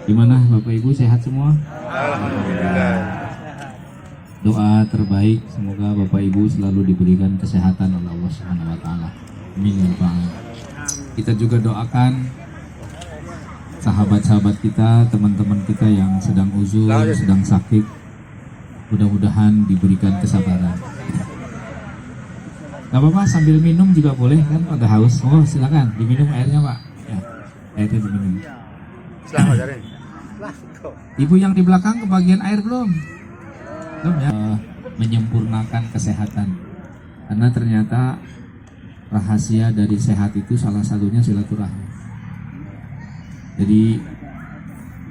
Gimana Bapak Ibu, sehat semua? Alhamdulillah. Doa terbaik semoga Bapak Ibu selalu diberikan kesehatan oleh Allah Subhanahu wa taala. Amin ya rabbal alamin. Kita juga doakan sahabat-sahabat kita, teman-teman kita yang sedang uzur, sedang sakit. Mudah-mudahan diberikan kesabaran. Gak apa-apa, sambil minum juga boleh kan, pada haus. Oh silakan diminum airnya Pak. Ya, airnya diminum. Selamat Jarin. Ibu yang di belakang kebagian air belum? Belum ya. Menyempurnakan kesehatan. Karena ternyata rahasia dari sehat itu salah satunya silaturahmi. Jadi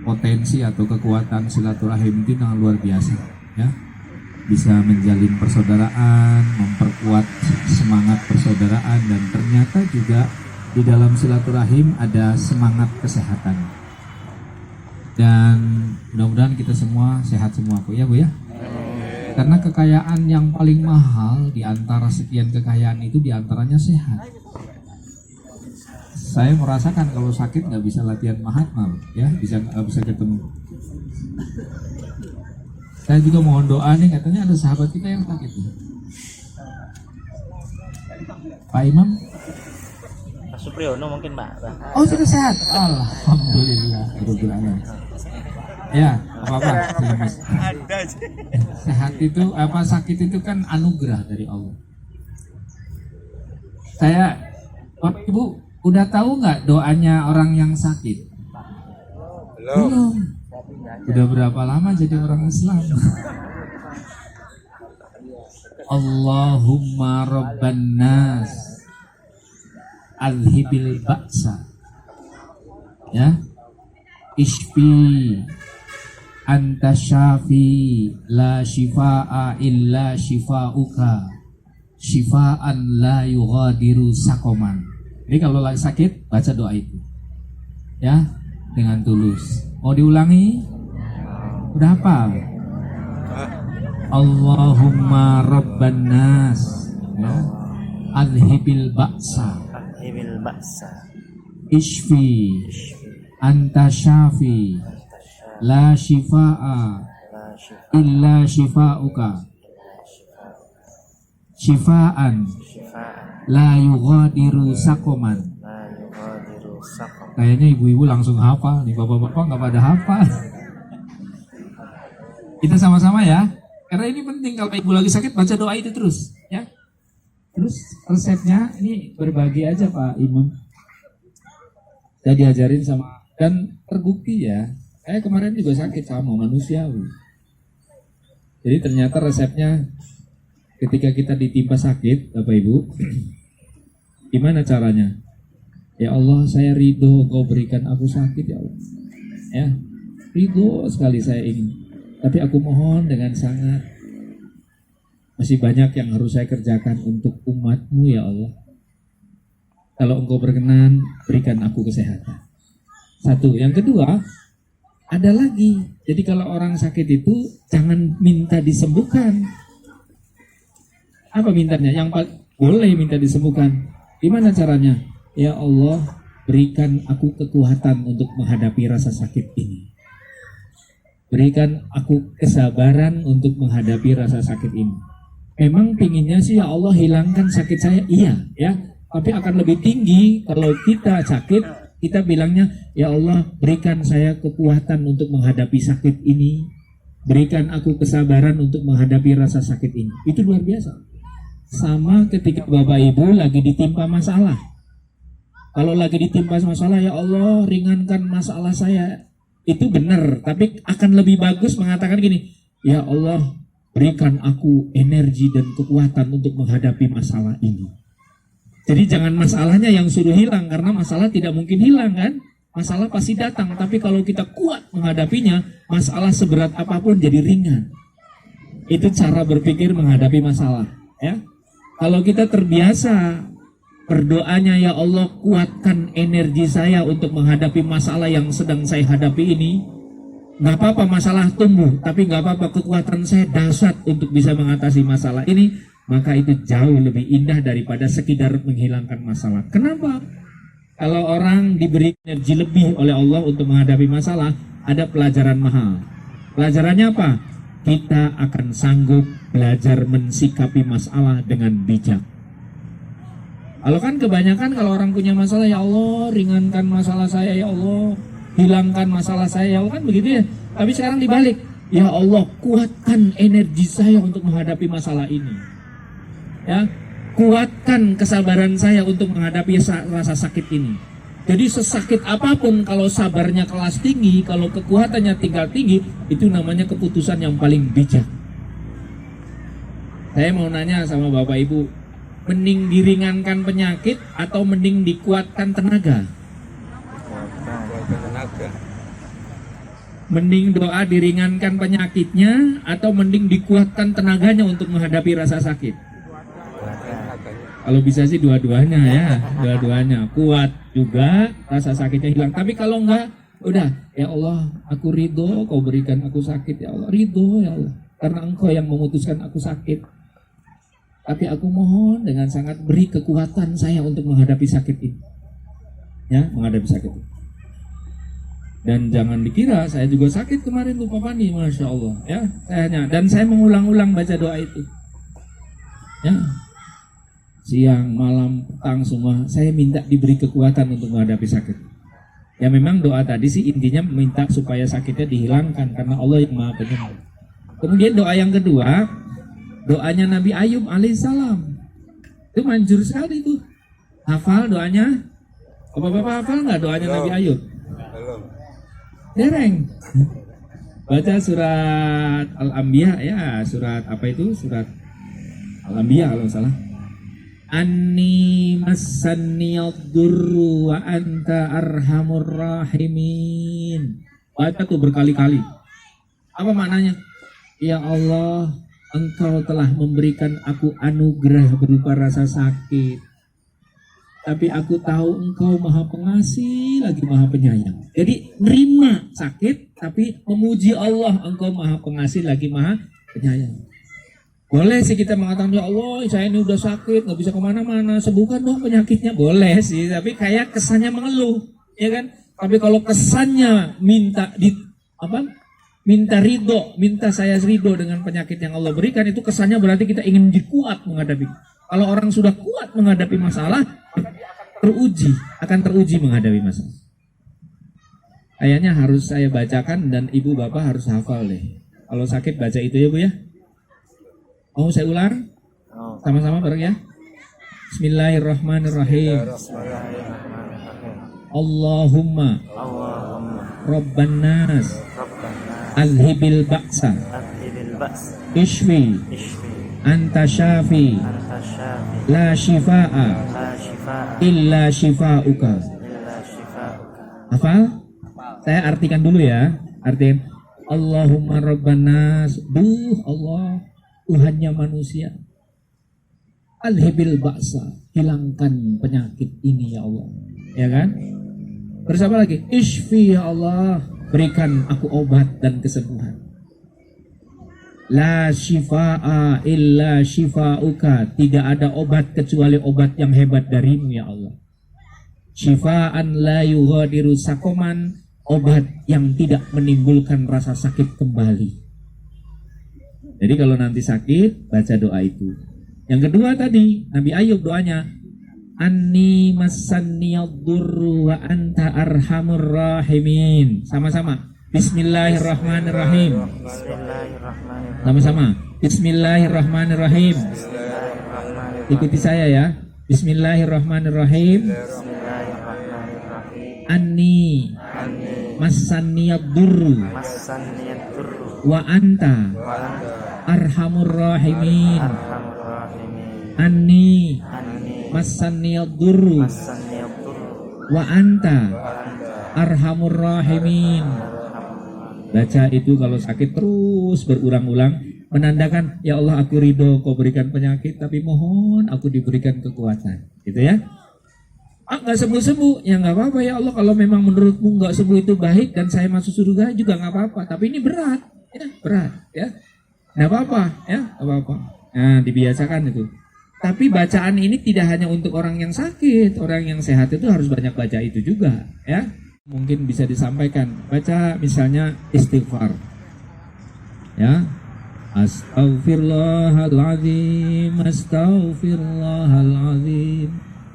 potensi atau kekuatan silaturahim itu sangat luar biasa, ya. Bisa menjalin persaudaraan, memperkuat semangat persaudaraan, dan ternyata juga di dalam silaturahim ada semangat kesehatan. Dan mudah-mudahan kita semua sehat semua, Bu ya, Bu ya. Karena kekayaan yang paling mahal di antara sekian kekayaan itu diantaranya sehat. Saya merasakan kalau sakit nggak bisa latihan Mahatma, ya, nggak bisa ketemu. Saya juga mohon doa nih, katanya ada sahabat kita yang sakit. Pak Imam? Pak Supriyono mungkin Pak. Oh sudah sehat, alhamdulillah. Ya, apa-apa. Sehat itu sakit itu kan anugerah dari Allah. Bapak Ibu udah tahu nggak doanya orang yang sakit? Belum. Udah berapa lama jadi orang Islam? Allahumma rabban nas adhibil ba'sa, ya, ishfi anta syafi la shifaa illa shifauka shifaan la yughadiru sakoman. Jadi kalau lagi sakit baca doa itu, ya, dengan tulus. Mau diulangi? Udah hafal? Allahumma rabban nas, ya, adhibil ba'sa ishfi anta syafi la shifaa illa shifauka shifaan la yughadiru sakoman. Kayaknya ibu-ibu langsung hafal nih, bapak-bapak nggak pada hafal. Kita sama-sama ya, karena ini penting. Kalau ibu lagi sakit baca doa itu terus, ya. Terus resepnya ini berbagi aja Pak Imam. Saya diajarin sama, dan terbukti ya. Saya kemarin juga sakit sama manusiawi. Jadi ternyata resepnya ketika kita ditimpa sakit, Bapak Ibu, gimana caranya? Ya Allah, saya ridho Engkau berikan aku sakit ya Allah. Ya, ridho sekali saya ini. Tapi aku mohon dengan sangat, masih banyak yang harus saya kerjakan untuk umat-Mu ya Allah. Kalau Engkau berkenan, berikan aku kesehatan. Satu. Yang kedua, ada lagi. Jadi kalau orang sakit itu jangan minta disembuhkan. Apa mintanya? Boleh minta disembuhkan. Gimana caranya? Ya Allah, berikan aku kekuatan untuk menghadapi rasa sakit ini. Berikan aku kesabaran untuk menghadapi rasa sakit ini. Memang pinginnya sih ya Allah hilangkan sakit saya, iya ya. Tapi akan lebih tinggi kalau kita sakit, kita bilangnya ya Allah berikan saya kekuatan untuk menghadapi sakit ini. Berikan aku kesabaran untuk menghadapi rasa sakit ini. Itu luar biasa. Sama ketika Bapak Ibu lagi ditimpa masalah. Kalau lagi ditimpa masalah, ya Allah ringankan masalah saya. Itu benar, tapi akan lebih bagus mengatakan gini, ya Allah berikan aku energi dan kekuatan untuk menghadapi masalah ini. Jadi jangan masalahnya yang suruh hilang, karena masalah tidak mungkin hilang kan. Masalah pasti datang, tapi kalau kita kuat menghadapinya, masalah seberat apapun jadi ringan. Itu cara berpikir menghadapi masalah, ya. Kalau kita terbiasa berdoanya, ya Allah kuatkan energi saya untuk menghadapi masalah yang sedang saya hadapi ini. Nggak apa-apa masalah tumbuh, tapi nggak apa-apa kekuatan saya dahsyat untuk bisa mengatasi masalah ini. Maka itu jauh lebih indah daripada sekedar menghilangkan masalah. Kenapa? Kalau orang diberi energi lebih oleh Allah untuk menghadapi masalah, ada pelajaran mahal. Pelajarannya apa? Kita akan sanggup belajar mensikapi masalah dengan bijak. Kalau kan kebanyakan kalau orang punya masalah, ya Allah ringankan masalah saya, ya Allah hilangkan masalah saya, ya Allah, kan begitu ya. Tapi sekarang dibalik, ya Allah kuatkan energi saya untuk menghadapi masalah ini. Ya, kuatkan kesabaran saya untuk menghadapi rasa sakit ini. Jadi sesakit apapun, kalau sabarnya kelas tinggi, kalau kekuatannya tinggal tinggi, itu namanya keputusan yang paling bijak. Saya mau nanya sama Bapak Ibu, mending diringankan penyakit atau mending dikuatkan tenaga? Tenaga. Mending doa diringankan penyakitnya atau mending dikuatkan tenaganya untuk menghadapi rasa sakit? Kalau bisa sih dua-duanya ya, dua-duanya kuat juga, rasa sakitnya hilang. Tapi kalau enggak, udah ya Allah, aku ridho kau berikan aku sakit, ya Allah ridho ya Allah, karena engkau yang memutuskan aku sakit. Tapi aku mohon dengan sangat beri kekuatan saya untuk menghadapi sakit ini, ya menghadapi sakit ini. Dan jangan dikira saya juga sakit kemarin tuh Pak Pani, masya Allah ya, dan saya mengulang-ulang baca doa itu, ya. Siang, malam, petang semua saya minta diberi kekuatan untuk menghadapi sakit. Ya memang doa tadi sih intinya minta supaya sakitnya dihilangkan karena Allah yang Maha Penyembuh. Kemudian doa yang kedua, doanya Nabi Ayub alaihissalam. Itu manjur sekali tuh. Hafal doanya? Bapak-bapak hafal nggak doanya Nabi Ayub? Belum. Dereng. Baca surat Al-Anbiya ya, surat apa itu? Surat Al-Anbiya kalau salah. Anni massanniyadurru wa anta arhamur rahimin. Baca tuh berkali-kali. Apa maknanya? Ya Allah, Engkau telah memberikan aku anugerah berupa rasa sakit. Tapi aku tahu Engkau Maha Pengasih lagi Maha Penyayang. Jadi nerima sakit tapi memuji Allah, Engkau Maha Pengasih lagi Maha Penyayang. Boleh sih kita mengatakan, ya Allah saya ini udah sakit, gak bisa kemana-mana, sembuhkan dong penyakitnya. Boleh sih, tapi kayak kesannya mengeluh, ya kan? Tapi kalau kesannya minta ridho, minta saya ridho dengan penyakit yang Allah berikan, itu kesannya berarti kita ingin dikuat menghadapi. Kalau orang sudah kuat menghadapi masalah, akan teruji menghadapi masalah. Kayaknya harus saya bacakan dan ibu bapak harus hafal deh. Kalau sakit baca itu ya Bu ya. Mau saya ulang? Sama-sama bareng ya. Bismillahirrahmanirrahim. Allahumma Rabban nas Alhibil ba'sa Ishfi Anta syafi La shifa'a Illa shifa'uka. Hafal? Saya artikan dulu ya. Artikan Allahumma Rabban nas. Allah, Tuhannya manusia. Alhibil ba'sa, hilangkan penyakit ini ya Allah. Ya kan? Terus apa lagi? Ishfi ya Allah, berikan aku obat dan kesembuhan. La shifa'a illa shifa'uka, tidak ada obat kecuali obat yang hebat darimu ya Allah. Shifa'an la yughadiru sakoman, obat yang tidak menimbulkan rasa sakit kembali. Jadi kalau nanti sakit, baca doa itu. Yang kedua tadi, Nabi Ayub doanya, Anni massanniyadurru wa anta arhamur rahimin. Sama-sama. Bismillahirrahmanirrahim. Sama-sama. Bismillahirrahmanirrahim. Ikuti saya ya. Bismillahirrahmanirrahim. Anni massanniyadurru wa anta arhamur rahimin. Anni massanniyadurru wa anta arhamur rahimin. Baca itu kalau sakit terus berulang-ulang, menandakan ya Allah aku ridho kau berikan penyakit, tapi mohon aku diberikan kekuatan, gitu ya. Nggak sembuh-sembuh, ya nggak apa-apa ya Allah, kalau memang menurutmu nggak sembuh itu baik dan saya masuk surga juga nggak apa-apa, tapi ini berat ya, nggak apa-apa ya, nggak apa-apa. Nah dibiasakan itu. Tapi bacaan ini tidak hanya untuk orang yang sakit, orang yang sehat itu harus banyak baca itu juga ya. mungkin bisa disampaikan. Baca misalnya istighfar. Ya. Astaghfirullahaladzim, astaghfirullahaladzim,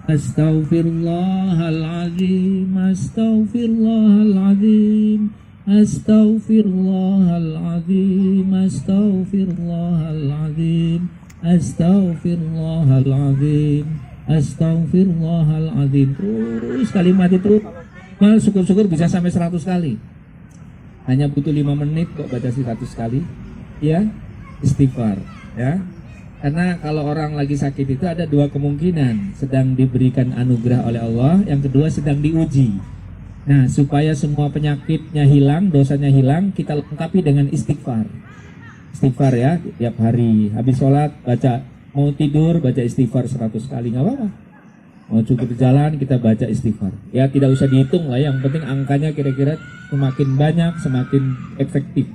astaghfirullahaladzim, astaghfirullahaladzim, astaghfirullahaladzim, astaghfirullahaladzim, astaghfirullahaladzim, astaghfirullahaladzim. Terus kalimat itu syukur-syukur bisa sampai 100 kali. Hanya butuh 5 menit kok baca 100 kali. Ya, istighfar. Ya, karena kalau orang lagi sakit itu ada 2 kemungkinan: sedang diberikan anugerah oleh Allah, yang kedua sedang diuji. Nah, supaya semua penyakitnya hilang, dosanya hilang, kita lengkapi dengan istighfar. Istighfar ya, tiap hari habis sholat baca, mau tidur baca istighfar 100 kali, nggak apa-apa. Mau cukup jalan kita baca istighfar. Ya tidak usah dihitung lah, yang penting angkanya kira-kira semakin banyak semakin efektif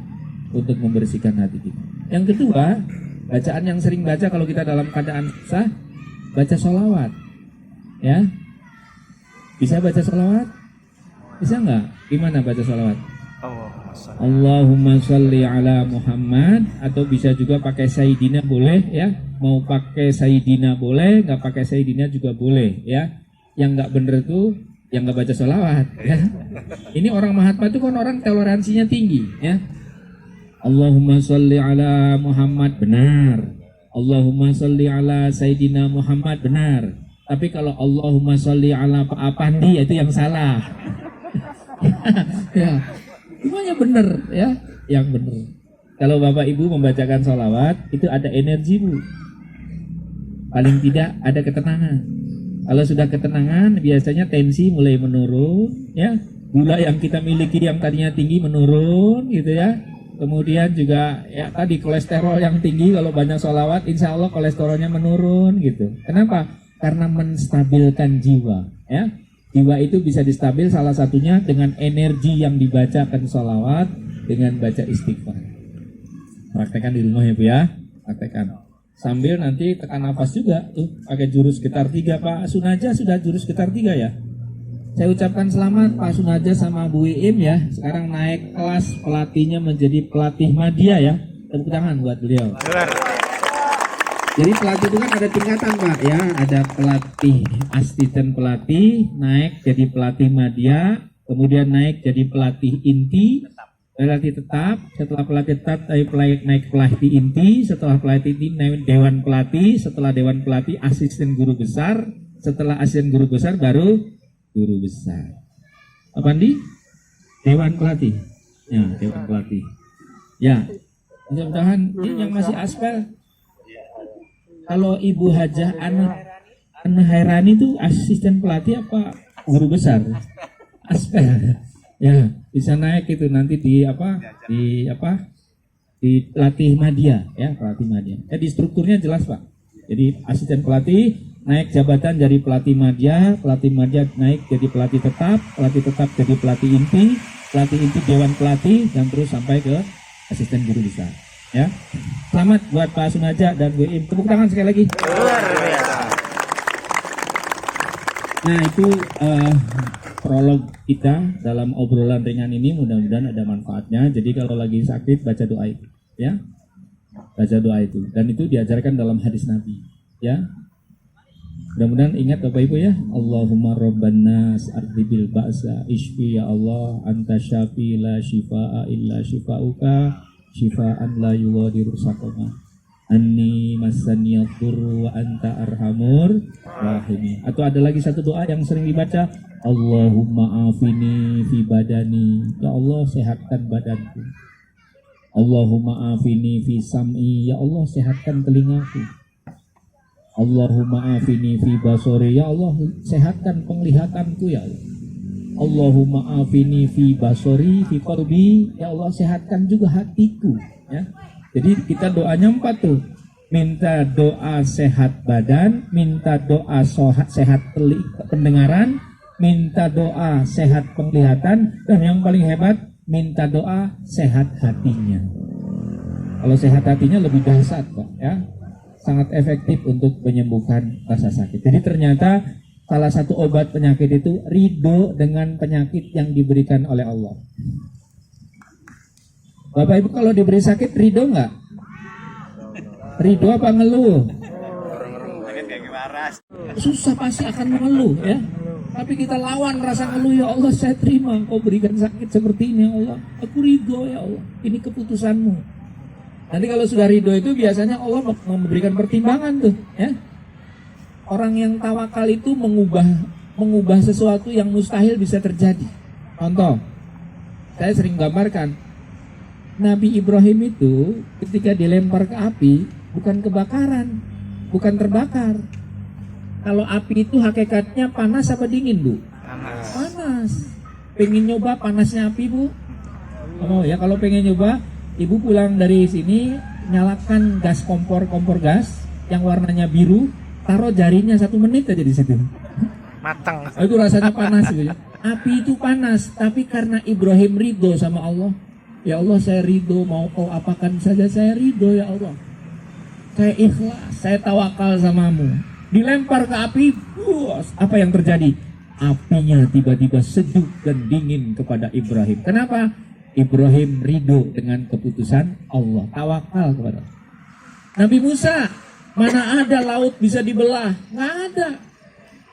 untuk membersihkan hati kita. Yang kedua, bacaan yang sering baca kalau kita dalam keadaan susah, baca sholawat. Ya, bisa baca sholawat? Bisa nggak? Gimana baca sholawat? Allahumma sholli ala Muhammad, atau bisa juga pakai Sayyidina boleh ya. Mau pakai Sayyidina boleh, nggak pakai Sayyidina juga boleh ya. Yang nggak bener tuh yang nggak baca sholawat ya. Ini orang Mahatma itu kan orang toleransinya tinggi ya. Allahumma sholli ala Muhammad, benar. Allahumma sholli ala Sayyidina Muhammad, benar. Tapi kalau Allahumma sholli ala Pak Apandi itu yang salah. Ya, semuanya benar ya, yang benar. Kalau Bapak Ibu membacakan sholawat itu ada energi Bu. Paling tidak ada ketenangan. Kalau sudah ketenangan biasanya tensi mulai menurun ya. Gula yang kita miliki yang tadinya tinggi menurun gitu ya. Kemudian juga ya tadi kolesterol yang tinggi kalau banyak sholawat insya Allah kolesterolnya menurun gitu. Kenapa? Karena menstabilkan jiwa ya. Jiwa itu bisa distabil salah satunya dengan energi yang dibacakan sholawat dengan baca istighfar. Praktekkan di rumah ya Bu ya. Praktekkan. Sambil nanti tekan nafas juga tuh pakai jurus getar 3. Pak Sunaja sudah jurus getar 3 ya. Saya ucapkan selamat Pak Sunaja sama Bu Iim ya. Sekarang naik kelas, pelatihnya menjadi pelatih madya ya. Tepuk tangan buat beliau. Jadi pelatih itu kan ada tingkatan Pak ya. Ada pelatih asisten pelatih, naik jadi pelatih madya, kemudian naik jadi pelatih inti, pelatih tetap. Setelah pelatih tetap naik pelatih inti, setelah pelatih inti naik dewan pelatih, setelah dewan pelatih asisten guru besar, setelah asisten guru besar baru guru besar. Apa nih? Dewan pelatih. Ya, dewan pelatih. Ya. Mudah-mudahan ini yang masih aspal. Kalau Ibu Hajah Ana Hairani itu asisten pelatih apa guru besar? Aspal. Ya, bisa naik itu nanti di pelatih madya ya, pelatih madya. Jadi strukturnya jelas Pak. Jadi asisten pelatih naik jabatan dari pelatih madya naik jadi pelatih tetap jadi pelatih inti dewan pelatih dan terus sampai ke asisten guru besar. Ya, selamat buat Pak Sunaja dan Bu Im. Tepuk tangan sekali lagi. Luar biasa. Nah itu prolog kita dalam obrolan ringan ini, mudah-mudahan ada manfaatnya. Jadi kalau lagi sakit baca doa itu, ya, baca doa itu. Dan itu diajarkan dalam hadis Nabi, ya. Mudah-mudahan ingat Bapak Ibu ya. Allahumma rabban nas ardibil ba'sa ishfi ya Allah anta syafi la shifaa illa shifauka shifaan la yughadiru saqama anni massani yadhurru wa anta arhamur rahimin. Atau ada lagi satu doa yang sering dibaca, Allahumma afini fi badani, ya Allah sehatkan badanku. Allahumma afini fi sam'i, ya Allah sehatkan telingaku. Allahumma afini fi basori, ya Allah sehatkan penglihatanku ya Allah. Allahumma afini fi basori fi qalbi, ya Allah sehatkan juga hatiku ya. Jadi kita doanya 4 tuh. Minta doa sehat badan, minta doa sehat pendengaran, minta doa sehat penglihatan, dan yang paling hebat minta doa sehat hatinya. Kalau sehat hatinya lebih dahsyat Pak ya. Sangat efektif untuk menyembuhkan rasa sakit. Jadi ternyata salah satu obat penyakit itu ridho dengan penyakit yang diberikan oleh Allah. Bapak Ibu kalau diberi sakit ridho nggak? Ridho apa ngeluh? Susah pasti akan mengeluh ya. Tapi kita lawan rasa ngeluh, ya Allah saya terima Engkau berikan sakit seperti ini ya Allah. Aku ridho ya Allah, ini keputusanmu. Nanti kalau sudah ridho itu biasanya Allah memberikan pertimbangan tuh ya. Orang yang tawakal itu mengubah sesuatu yang mustahil bisa terjadi. Contoh, saya sering gambarkan, Nabi Ibrahim itu ketika dilempar ke api bukan kebakaran, bukan terbakar. Kalau api itu hakikatnya panas apa dingin, Bu? Panas. Pengen nyoba panasnya api, Bu? Oh ya, kalau pengen nyoba, Ibu pulang dari sini, nyalakan gas kompor gas yang warnanya biru, taruh jarinya 1 menit aja di situ. Matang. Itu rasanya panas gitu ya. Api itu panas, tapi karena Ibrahim ridho sama Allah, ya Allah saya ridho, mau kau apakan saja saya ridho ya Allah. Saya ikhlas, saya tawakal samamu. Dilempar ke api, apa yang terjadi? Apinya tiba-tiba sejuk dan dingin kepada Ibrahim. Kenapa? Ibrahim ridho dengan keputusan Allah, tawakal kepada Allah. Nabi Musa, mana ada laut bisa dibelah? Nggak ada.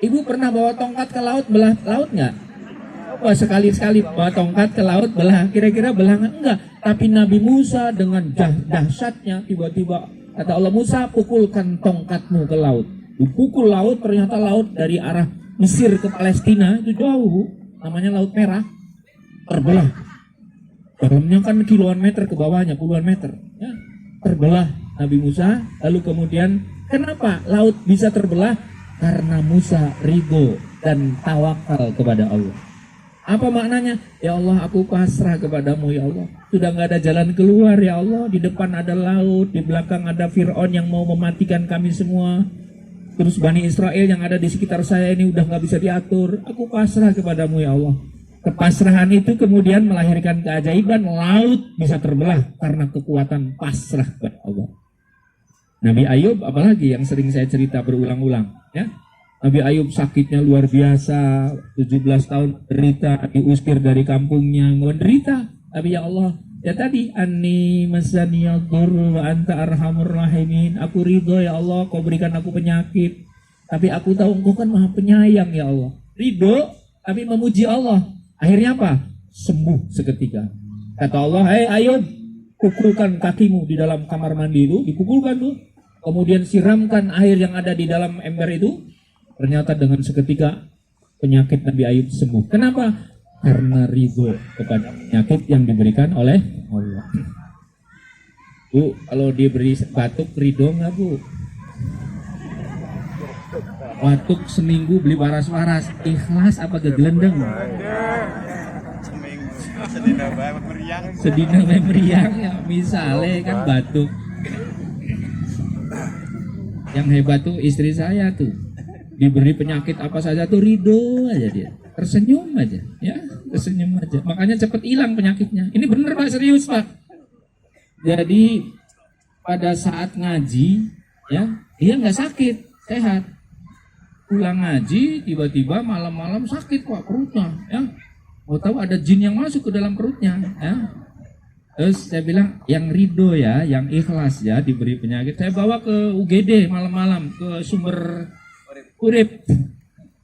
Ibu pernah bawa tongkat ke laut, belah laut nggak? Wah, sekali-sekali bawa tongkat ke laut, belah, kira-kira belah nggak? Enggak. Tapi Nabi Musa dengan dahsyatnya tiba-tiba kata Allah, Musa pukulkan tongkatmu ke laut. Dipukul laut, ternyata laut dari arah Mesir ke Palestina itu jauh, namanya Laut Merah, terbelah. Dalamnya kan kiloan meter ke bawahnya, puluhan meter ya. Terbelah Nabi Musa. Lalu kemudian kenapa laut bisa terbelah? Karena Musa ridho dan tawakal kepada Allah. Apa maknanya? Ya Allah, aku pasrah kepadamu ya Allah. Sudah nggak ada jalan keluar ya Allah. Di depan ada laut, di belakang ada Fir'aun yang mau mematikan kami semua. Terus Bani Israel yang ada di sekitar saya ini udah nggak bisa diatur. Aku pasrah kepadamu ya Allah. Kepasrahan itu kemudian melahirkan keajaiban, laut bisa terbelah karena kekuatan pasrah kepada Allah. Nabi Ayub apalagi yang sering saya cerita berulang-ulang ya. Nabi Ayub sakitnya luar biasa, 17 tahun derita, diusir dari kampungnya, menderita. Tapi ya Allah, ya tadi anni masaniyad dhurru wa anta arhamur rahimin. Aku ridho ya Allah, kau berikan aku penyakit. Tapi aku tahu engkau kan maha penyayang ya Allah. Ridho, tapi memuji Allah. Akhirnya apa? Sembuh seketika. Kata Allah, hei Ayub, pukulkan kakimu di dalam kamar mandi itu. Dipukulkan tuh. Kemudian siramkan air yang ada di dalam ember itu. Ternyata dengan seketika penyakit Nabi Ayub sembuh. Kenapa? Karena ridho kepada penyakit yang diberikan oleh Allah. Bu, kalau diberi batuk ridho nggak Bu? Batuk seminggu beli waras-waras, ikhlas apa gegelendeng? Sedina meriang ya, misalnya kan batuk. Yang hebat tuh istri saya tuh, diberi penyakit apa saja tuh ridho aja dia, tersenyum aja, ya tersenyum aja. Makanya cepet hilang penyakitnya. Ini bener Pak, serius Pak. Jadi pada saat ngaji, ya dia nggak sakit, sehat. Pulang ngaji, tiba-tiba malam-malam sakit Pak perutnya, ya. Mau tahu ada jin yang masuk ke dalam perutnya, ya. Terus saya bilang yang ridho ya, yang ikhlas ya diberi penyakit. Saya bawa ke UGD malam-malam ke sumber urip.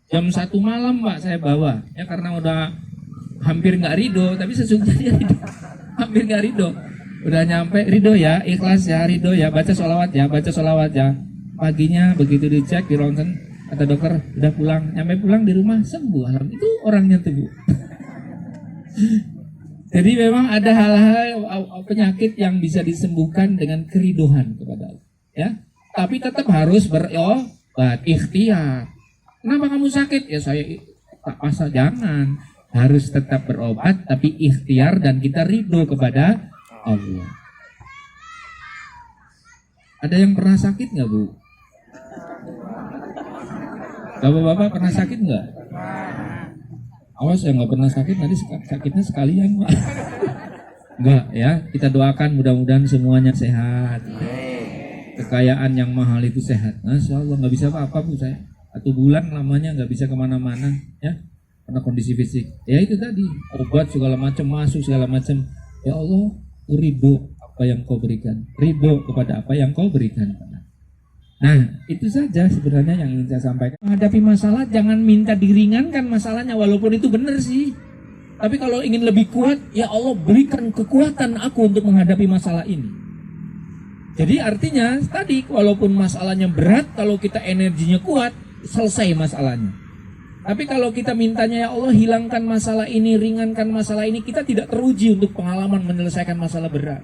Jam 1 malam Pak saya bawa, ya karena udah hampir nggak ridho, tapi sesungguhnya dia ridho. Hampir nggak ridho. Udah nyampe ridho ya, ikhlas ya, ridho ya, baca sholawat ya, baca sholawat ya. Paginya begitu dicek di ronsen, kata dokter udah pulang, nyampe pulang di rumah sembuh. Alhamdulillah, itu orangnya tuh Bu. Jadi memang ada hal-hal penyakit yang bisa disembuhkan dengan keridohan kepada Allah, ya. Tapi tetap harus ikhtiar. Kenapa kamu sakit? Ya saya tak pasal, jangan. Harus tetap berobat, tapi ikhtiar dan kita ridho kepada Allah. Ada yang pernah sakit nggak Bu? Bapak-bapak pernah sakit nggak? Awas ya, nggak pernah sakit, nanti sakitnya sekalian Pak. Enggak ya, kita doakan mudah-mudahan semuanya sehat. Kekayaan yang mahal itu sehat. Masya Allah, nggak bisa apa-apa Bu saya. 1 bulan lamanya nggak bisa kemana-mana, ya, karena kondisi fisik. Ya itu tadi, obat segala macam masuk segala macam. Ya Allah, ridho apa yang kau berikan, ridho kepada apa yang kau berikan. Nah, itu saja sebenarnya yang ingin saya sampaikan. Menghadapi masalah jangan minta diringankan masalahnya, walaupun itu benar sih. Tapi kalau ingin lebih kuat, ya Allah berikan kekuatan aku untuk menghadapi masalah ini. Jadi artinya tadi, walaupun masalahnya berat, kalau kita energinya kuat, selesai masalahnya. Tapi kalau kita mintanya, ya Allah hilangkan masalah ini, ringankan masalah ini, kita tidak teruji untuk pengalaman menyelesaikan masalah berat.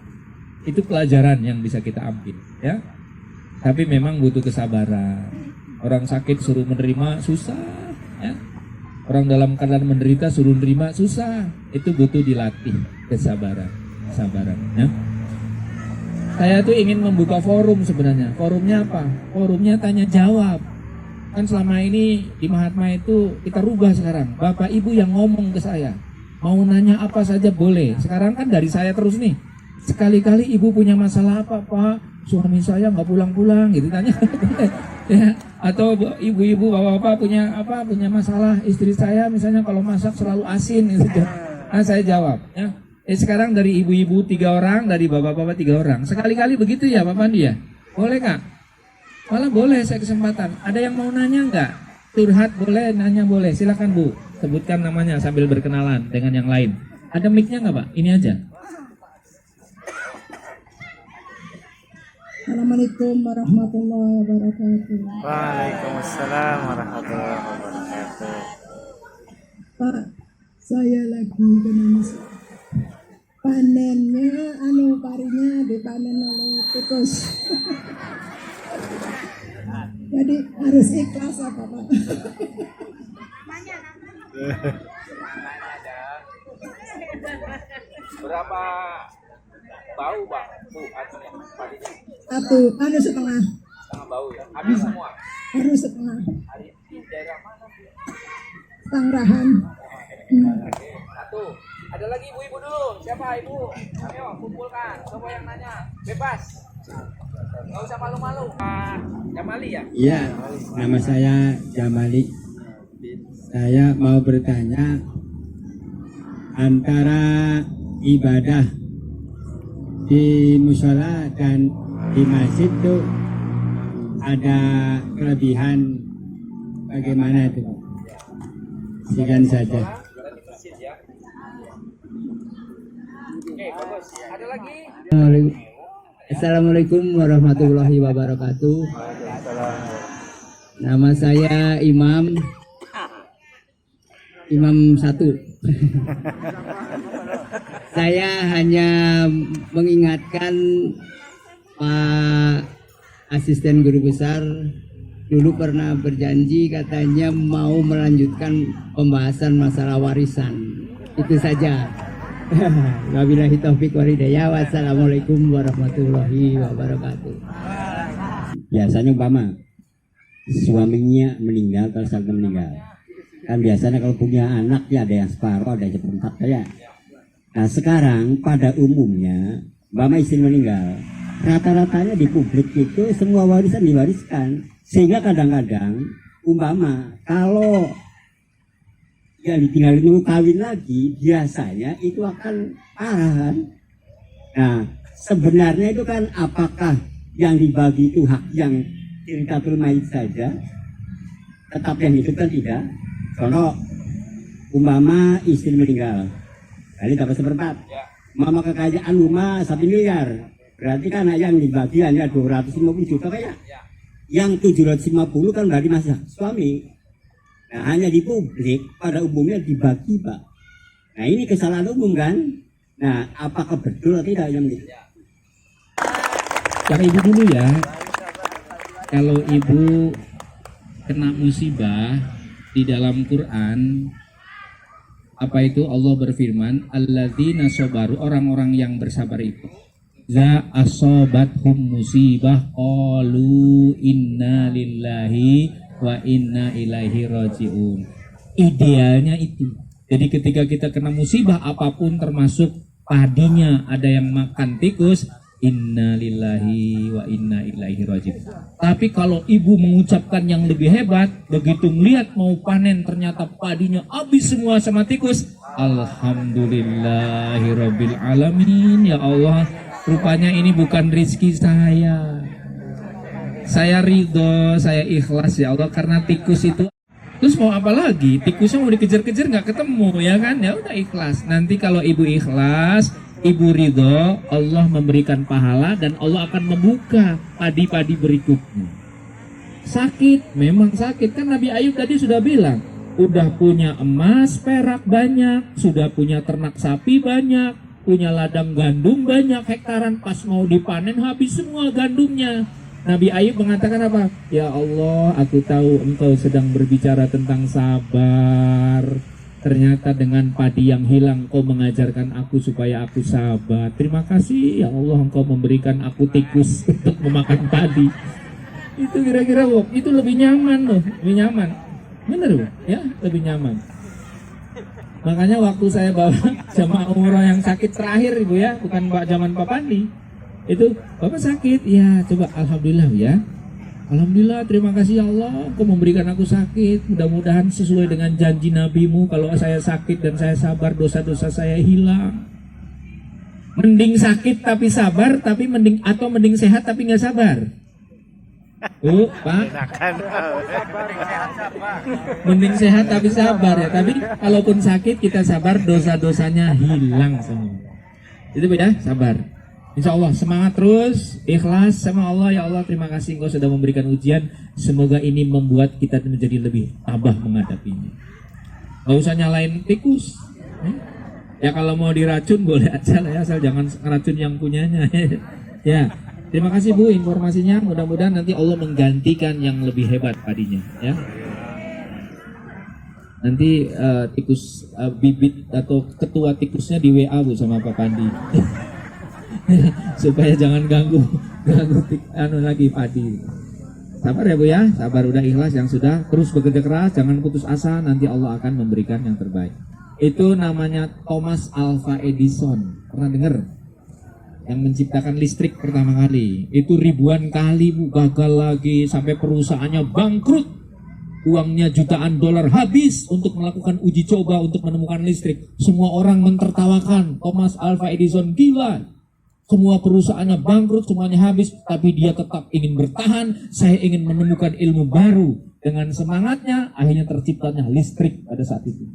Itu pelajaran yang bisa kita ambil, ya. Tapi memang butuh kesabaran. Orang sakit suruh menerima susah, ya. Orang dalam keadaan menderita suruh menerima susah. Itu butuh dilatih kesabaran, ya. Saya tuh ingin membuka forum sebenarnya. Forumnya apa? Forumnya tanya jawab. Kan selama ini di Mahatma itu kita rubah sekarang. Bapak Ibu yang ngomong ke saya, mau nanya apa saja boleh. Sekarang kan dari saya terus nih. Sekali-kali ibu punya masalah apa, Pak? Suami saya nggak pulang-pulang gitu tanya. Ya, atau ibu-ibu bapak-bapak punya masalah, istri saya misalnya kalau masak selalu asin gitu. Nah, saya jawab, ya. Sekarang dari ibu-ibu 3 orang, dari bapak-bapak 3 orang. Sekali-kali begitu ya Pak Pandi ya? Boleh Kak? Malah boleh saya kesempatan. Ada yang mau nanya nggak? Curhat boleh, nanya boleh. Silakan Bu, sebutkan namanya sambil berkenalan dengan yang lain. Ada mic-nya nggak Pak? Ini aja. Assalamualaikum warahmatullahi wabarakatuh. Waalaikumsalam warahmatullahi wabarakatuh. Pak, saya lagi kena masalah. Panennya, parinya dipanen oleh tikus. Jadi harus ikhlas apa Pak? Berapa bau Pak? Bu, padinya? Setengah. Setengah bau ya? Habis semua? Harus setengah. Di daerah mana? Tangrahan. Satu. Ada lagi ibu-ibu dulu. Siapa ibu? Ayo kumpulkan. Coba yang nanya. Bebas. Nggak usah malu-malu. Pak Jamali ya? Iya, nama saya Jamali. Saya mau bertanya, antara ibadah di musola dan di masjid itu ada kelebihan bagaimana itu? Sekian saja. Oke, bagus. Ada lagi? Assalamualaikum warahmatullahi wabarakatuh. Nama saya Imam 1. Saya hanya mengingatkan Pak Asisten Guru Besar dulu pernah berjanji katanya mau melanjutkan pembahasan masalah warisan. Itu saja. Wabillahi taufik wal hidayah. Wassalamualaikum warahmatullahi wabarakatuh. Biasanya umpama suaminya meninggal, kalau saat meninggal kan biasanya kalau punya anak ya ada yang separuh, ada yang seperempat ya. Nah sekarang pada umumnya umpama istri meninggal, rata-ratanya di publik itu semua warisan diwariskan, sehingga kadang-kadang umpama kalau yang ditinggalin dulu kawin lagi, biasanya itu akan parah kan. Nah sebenarnya itu kan apakah yang dibagi itu hak yang iritatul mayit saja, tetap yang hidup kan tidak. Contoh umpama istri meninggal, jadi dapat seperempat, umpama kekayaan rumah 1 miliar, berarti kan yang dibagi hanya 250 juta kayak, yang 750 kan berarti masih suami. Nah, hanya di publik pada umumnya dibagi Pak. Nah ini kesalahan umum kan. Nah apakah betul atau tidak yang gitu? Yang ibu dulu ya. Kalau ibu kena musibah di dalam Quran, apa itu Allah berfirman, alladzina sabaru, orang-orang yang bersabar itu. Za asobathum musibah qalu inna lillahi wa inna ilaihi rajiun. Idealnya itu. Jadi ketika kita kena musibah apapun termasuk padinya ada yang makan tikus, inna lillahi wa inna ilaihi rajiun. Tapi kalau ibu mengucapkan yang lebih hebat, begitu melihat mau panen ternyata padinya habis semua sama tikus, alhamdulillahirabbil alamin, ya Allah, rupanya ini bukan rizki saya. Saya ridho, saya ikhlas ya Allah karena tikus itu. Terus mau apa lagi? Tikusnya mau dikejar-kejar nggak ketemu, ya kan? Ya udah ikhlas. Nanti kalau ibu ikhlas, ibu ridho, Allah memberikan pahala dan Allah akan membuka padi-padi berikutnya. Sakit, memang sakit. Kan Nabi Ayub tadi sudah bilang, udah punya emas, perak banyak, sudah punya ternak sapi banyak, punya ladang gandum banyak hektaran, pas mau dipanen habis semua gandumnya. Nabi Ayub mengatakan apa? Ya Allah, aku tahu engkau sedang berbicara tentang sabar. Ternyata dengan padi yang hilang kau mengajarkan aku supaya aku sabar. Terima kasih ya Allah, engkau memberikan aku tikus untuk memakan padi. Itu kira-kira itu lebih nyaman loh, lebih nyaman. Bener loh, ya lebih nyaman. Makanya waktu saya bawa jamaah umroh yang sakit terakhir ibu ya, bukan zaman Pak Pandi. Itu Bapak sakit, ya coba alhamdulillah ya. Alhamdulillah, terima kasih ya Allah, Engkau memberikan aku sakit. Mudah-mudahan sesuai dengan janji Nabi-Mu, kalau saya sakit dan saya sabar, dosa-dosa saya hilang. Mending sakit tapi sabar, tapi mending sehat tapi nggak sabar. Pak. Mending sehat tapi sabar ya. Tapi kalaupun sakit kita sabar, dosa-dosanya hilang semua. Itu beda, sabar. Insya Allah semangat terus, ikhlas sama Allah. Ya Allah, terima kasih Engkau sudah memberikan ujian. Semoga ini membuat kita menjadi lebih tabah menghadapinya. Gak usah nyalain tikus. Ya kalau mau diracun boleh aja lah ya, asal jangan ngeracun yang punyanya. Ya, terima kasih Bu informasinya. Mudah-mudahan nanti Allah menggantikan yang lebih hebat padinya. Ya. Nanti tikus bibit atau ketua tikusnya di WA Bu sama Pak Pandi. Supaya jangan ganggu lagi padi. Sabar ya Bu ya, sabar, udah ikhlas yang sudah, terus bekerja keras, jangan putus asa, nanti Allah akan memberikan yang terbaik. Itu namanya Thomas Alva Edison, pernah dengar? Yang menciptakan listrik pertama kali. Itu ribuan kali Bu, gagal lagi sampai perusahaannya bangkrut. Uangnya jutaan dolar habis untuk melakukan uji coba untuk menemukan listrik. Semua orang mentertawakan, Thomas Alva Edison gila. Semua perusahaannya bangkrut, semuanya habis, tapi dia tetap ingin bertahan. Saya ingin menemukan ilmu baru. Dengan semangatnya, akhirnya terciptanya listrik pada saat itu.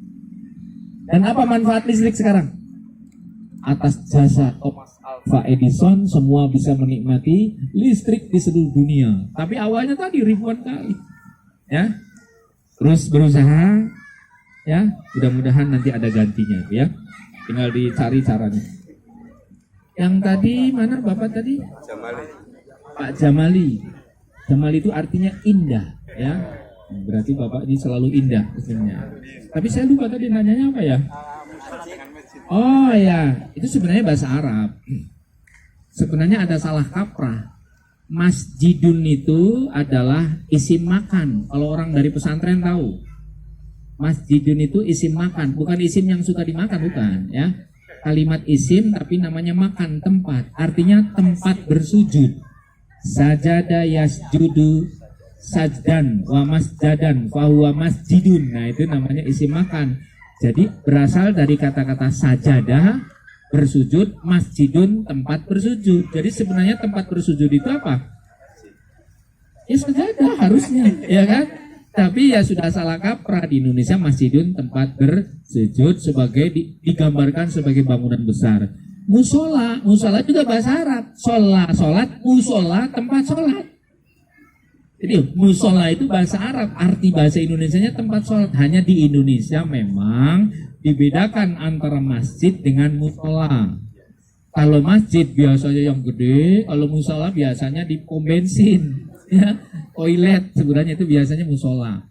Dan apa manfaat listrik sekarang? Atas jasa Thomas Alva Edison, semua bisa menikmati listrik di seluruh dunia. Tapi awalnya tadi ribuan kali. Ya, terus berusaha. Ya, mudah-mudahan nanti ada gantinya. Ya, tinggal dicari caranya. Yang tadi mana Bapak tadi? Jamali. Pak Jamali. Jamali itu artinya indah, ya. Berarti Bapak ini selalu indah istilahnya. Tapi saya lupa tadi nanyanya apa ya? Oh ya, itu sebenarnya bahasa Arab. Sebenarnya ada salah kaprah. Masjidun itu adalah isim makan. Kalau orang dari pesantren tahu. Masjidun itu isim makan, bukan isim yang suka dimakan, bukan, ya. Kalimat isim tapi namanya makan, tempat. Artinya tempat bersujud. Sajada yasjudu sajdan wa masjadan fahuwa masjidun. Nah itu namanya isim makan. Jadi berasal dari kata-kata sajadah, bersujud, masjidun, tempat bersujud. Jadi sebenarnya tempat bersujud itu apa? Ya sajadah harusnya, ya kan? Tapi ya sudah salah kaprah, di Indonesia masjidun tempat bersujud sebagai digambarkan sebagai bangunan besar. Musola juga bahasa Arab. Sholat, musola tempat sholat. Jadi musola itu bahasa Arab, arti bahasa Indonesianya tempat sholat. Hanya di Indonesia memang dibedakan antara masjid dengan musola. Kalau masjid biasanya yang gede, kalau musola biasanya di pom bensin. Ya, toilet sebenarnya itu biasanya musola.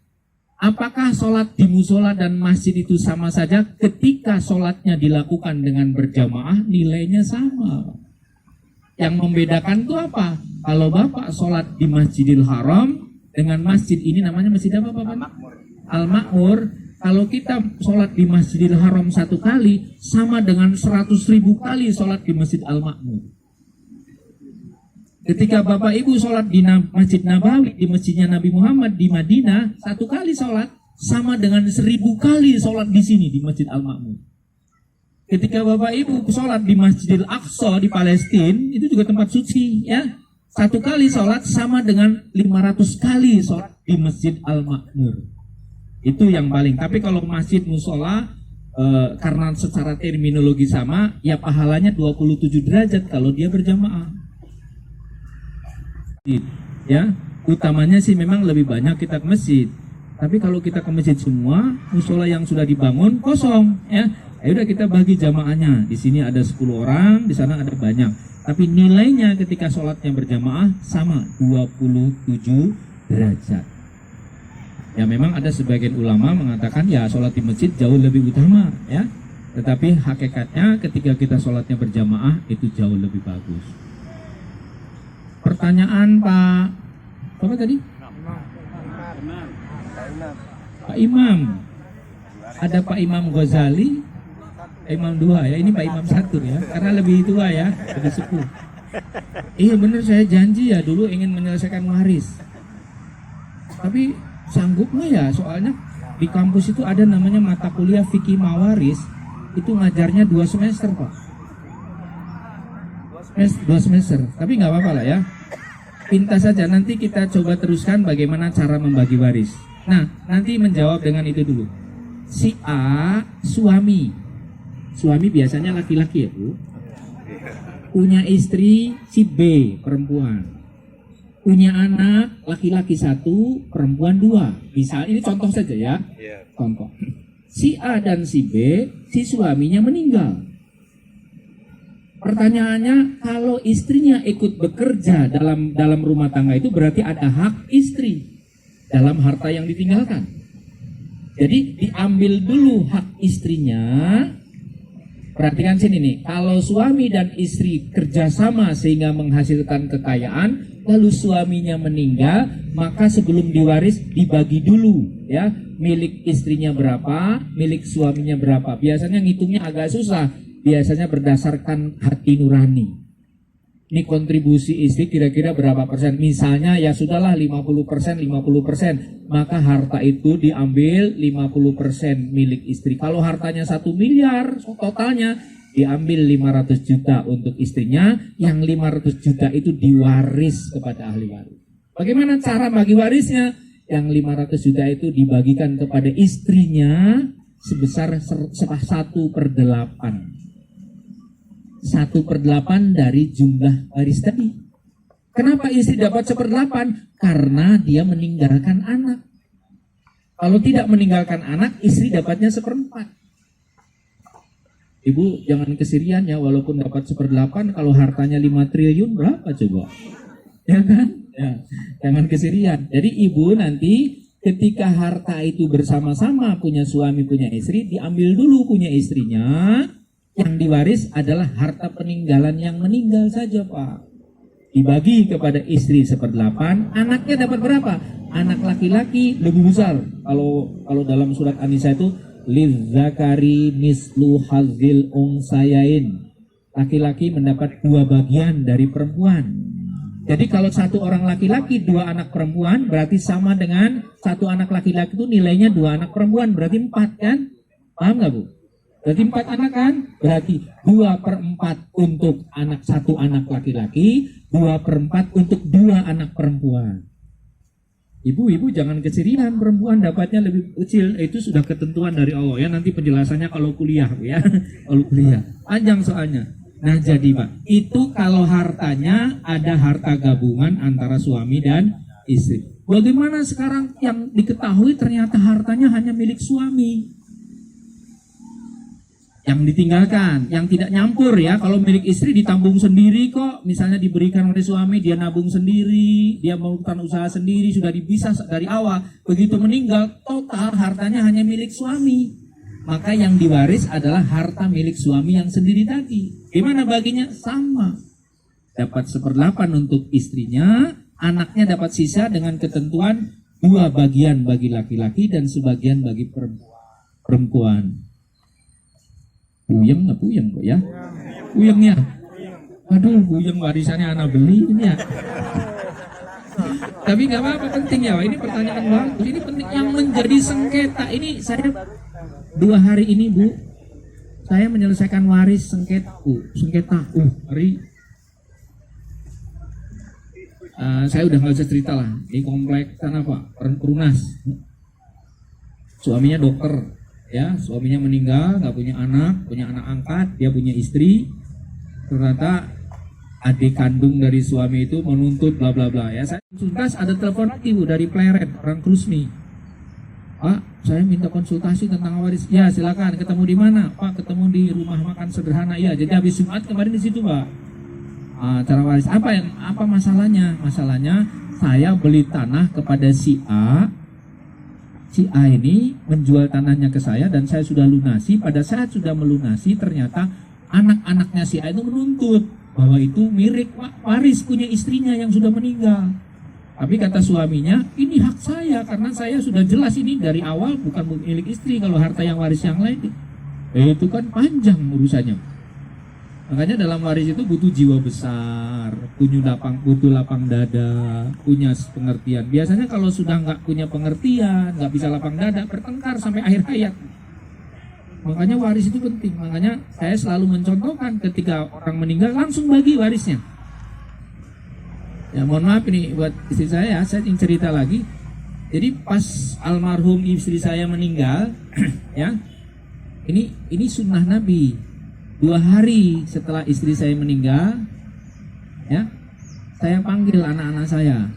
Apakah sholat di musola dan masjid itu sama saja? Ketika sholatnya dilakukan dengan berjamaah, nilainya sama. Yang membedakan itu apa? Kalau Bapak sholat di Masjidil Haram dengan masjid ini namanya masjid apa Bapak? Al-Makmur. Kalau kita sholat di Masjidil Haram 1 kali sama dengan 100.000 kali sholat di Masjid Al-Makmur. Ketika Bapak Ibu sholat di Masjid Nabawi, di masjidnya Nabi Muhammad di Madinah, 1 kali sholat sama dengan 1000 kali sholat di sini di Masjid Al-Ma'mun. Ketika Bapak Ibu sholat di Masjidil Aqsa di Palestina, itu juga tempat suci, ya. 1 kali sholat sama dengan 500 kali sholat di Masjid Al-Ma'mur. Itu yang paling. Tapi kalau masjid musola, karena secara terminologi sama, ya pahalanya 27 derajat kalau dia berjamaah. Ya, utamanya sih memang lebih banyak kita ke masjid. Tapi kalau kita ke masjid semua, musola yang sudah dibangun kosong, ya. Ya udah kita bagi jamaahnya. Di sini ada 10 orang, di sana ada banyak. Tapi nilainya ketika sholatnya berjamaah sama 27 derajat. Ya memang ada sebagian ulama mengatakan ya sholat di masjid jauh lebih utama, ya. Tetapi hakikatnya ketika kita sholatnya berjamaah itu jauh lebih bagus. Pertanyaan Pak apa tadi? Pak Imam. Ada Pak Imam Ghazali, Imam 2 ya, ini Pak Imam 1 ya, karena lebih tua ya, lebih sepuh. Iya bener, saya janji ya dulu ingin menyelesaikan waris. Tapi sanggup nggak ya, soalnya di kampus itu ada namanya mata kuliah fikih mawaris, itu ngajarnya 2 semester Pak. 2 semester, tapi nggak apa-apa lah ya. Pintas saja, nanti kita coba teruskan bagaimana cara membagi waris. Nah, nanti menjawab dengan itu dulu. Si A, suami biasanya laki-laki ya Bu, punya istri si B, perempuan, punya anak laki-laki 1, perempuan 2. Misal ini contoh saja ya, contoh. Si A dan si B, si suaminya meninggal. Pertanyaannya, kalau istrinya ikut bekerja dalam rumah tangga itu berarti ada hak istri dalam harta yang ditinggalkan. Jadi diambil dulu hak istrinya. Perhatikan sini nih, kalau suami dan istri kerjasama sehingga menghasilkan kekayaan, lalu suaminya meninggal, maka sebelum diwaris dibagi dulu ya, milik istrinya berapa, milik suaminya berapa. Biasanya ngitungnya agak susah, biasanya berdasarkan hati nurani. Ini kontribusi istri kira-kira berapa persen? Misalnya ya sudahlah 50%, maka harta itu diambil 50% milik istri. Kalau hartanya 1 miliar totalnya, diambil 500 juta untuk istrinya, yang 500 juta itu diwaris kepada ahli waris. Bagaimana cara bagi warisnya? Yang 500 juta itu dibagikan kepada istrinya sebesar 1/8. 1/8 dari jumlah waris tadi. Kenapa istri dapat 1/8? Karena dia meninggalkan anak. Kalau tidak meninggalkan anak, istri dapatnya 1/4. Ibu jangan kesirian ya, walaupun dapat 1/8, kalau hartanya 5 triliun berapa coba? Ya kan? Ya, jangan kesirian. Jadi ibu nanti ketika harta itu bersama-sama, punya suami, punya istri, diambil dulu punya istrinya. Yang diwaris adalah harta peninggalan yang meninggal saja Pak. Dibagi kepada istri 1/8, anaknya dapat berapa? Anak laki-laki lebih besar. Kalau dalam surat An-Nisa itu lizzakari mislu hadzil unsayain. Laki-laki mendapat 2 bagian dari perempuan. Jadi kalau 1 orang laki-laki 2 anak perempuan, berarti sama dengan 1 anak laki-laki itu nilainya 2 anak perempuan, berarti 4 kan? Paham nggak Bu? Berarti 4 anak kan? Berarti 2/4 untuk 1 anak laki-laki, 2/4 untuk 2 anak perempuan. Ibu jangan kesirian, perempuan dapatnya lebih kecil. Itu sudah ketentuan dari Allah ya. Nanti penjelasannya kalau kuliah ya. Kalau kuliah panjang soalnya. Nah jadi Pak, itu kalau hartanya ada harta gabungan antara suami dan istri. Bagaimana sekarang yang diketahui ternyata hartanya hanya milik suami, yang ditinggalkan, yang tidak nyampur ya. Kalau milik istri ditambung sendiri kok, misalnya diberikan oleh suami, dia nabung sendiri, dia melakukan usaha sendiri, sudah dipisah dari awal. Begitu meninggal, total hartanya hanya milik suami. Maka yang diwaris adalah harta milik suami yang sendiri tadi. Gimana baginya? Sama. Dapat 1/8 untuk istrinya, anaknya dapat sisa dengan ketentuan 2 bagian bagi laki-laki dan sebagian bagi perempuan. Puyeng nggak puyeng kok ya? Puyeng ya? Waduh, Buyung warisannya anak beli ini ya. Tapi nggak apa-apa, penting ya. Ini pertanyaan bagus. Ini penting. Yang menjadi sengketa ini saya 2 hari ini Bu, saya menyelesaikan waris sengketa. Hari saya udah nggak bisa cerita lah. Di komplek sana Pak, Perunas. Suaminya dokter, ya. Suaminya meninggal, nggak punya anak angkat, dia punya istri. Ternyata adik kandung dari suami itu menuntut bla bla bla ya. Saya tuntas ada telepon lagi Bu dari Pleret, orang Krusmi. Pak, saya minta konsultasi tentang waris. Ya silakan, ketemu di mana? Pak, ketemu di rumah makan sederhana. Ya, jadi habis Jumat kemarin di situ Pak. Cara waris apa masalahnya? Masalahnya saya beli tanah kepada si A. Si A ini menjual tanahnya ke saya dan saya sudah lunasi. Pada saat sudah melunasi ternyata anak-anaknya si A itu menuntut bahwa itu milik waris punya istrinya yang sudah meninggal. Tapi kata suaminya, ini hak saya karena saya sudah jelas ini dari awal bukan milik istri. Kalau harta yang waris yang lain itu kan panjang urusannya. Makanya dalam waris itu butuh jiwa besar, butuh lapang dada, punya pengertian. Biasanya kalau sudah nggak punya pengertian, nggak bisa lapang dada, bertengkar sampai akhir hayat. Makanya waris itu penting. Makanya saya selalu mencontohkan ketika orang meninggal langsung bagi warisnya. Ya mohon maaf ini buat istri saya ingin cerita lagi. Jadi pas almarhum istri saya meninggal, ya ini sunnah Nabi. 2 hari setelah istri saya meninggal, ya saya panggil anak-anak saya,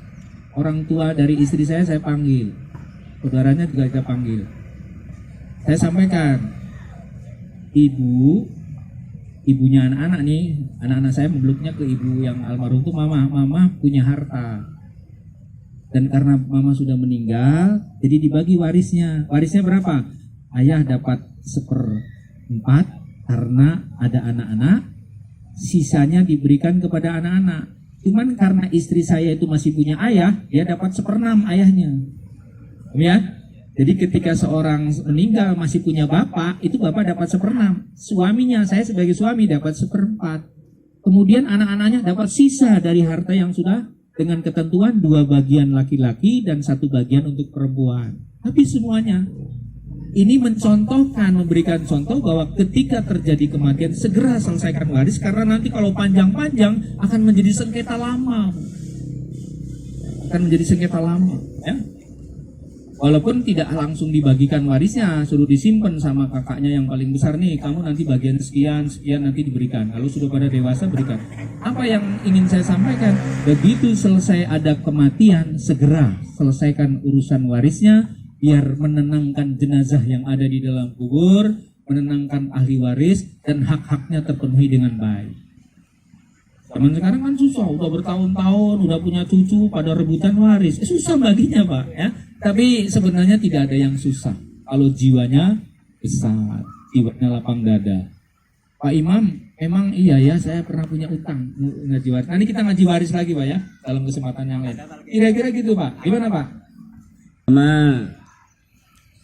orang tua dari istri saya panggil, saudaranya juga kita panggil. Saya sampaikan, ibunya anak-anak nih, anak-anak saya memeluknya ke ibu yang almarhum itu, mama punya harta. Dan karena mama sudah meninggal, jadi dibagi warisnya. Warisnya berapa? Ayah dapat 1/4 karena ada anak-anak, sisanya diberikan kepada anak-anak. Cuman karena istri saya itu masih punya ayah, dia dapat 1/6 ayahnya. Ya? Jadi ketika seorang meninggal masih punya bapak, itu bapak dapat 1/6. Suaminya, saya sebagai suami dapat 1/4. Kemudian anak-anaknya dapat sisa dari harta yang sudah dengan ketentuan 2 bagian laki-laki dan 1 bagian untuk perempuan. Tapi semuanya ini mencontohkan, memberikan contoh bahwa ketika terjadi kematian segera selesaikan waris karena nanti kalau panjang-panjang akan menjadi sengketa lama. Ya. Walaupun tidak langsung dibagikan warisnya, suruh disimpan sama kakaknya yang paling besar nih, kamu nanti bagian sekian nanti diberikan. Kalau sudah pada dewasa berikan. Apa yang ingin saya sampaikan? Begitu selesai ada kematian, segera selesaikan urusan warisnya. Biar menenangkan jenazah yang ada di dalam kubur, menenangkan ahli waris, dan hak-haknya terpenuhi dengan baik. Zaman sekarang kan susah, udah bertahun-tahun, udah punya cucu, pada rebutan waris. Susah baginya Pak, ya. Tapi sebenarnya tidak ada yang susah. Kalau jiwanya besar, jiwanya lapang dada. Pak Imam, emang iya ya, saya pernah punya utang ngaji waris. Nanti kita ngaji waris lagi Pak ya, dalam kesempatan yang lain. Kira-kira gitu Pak, gimana Pak? Sama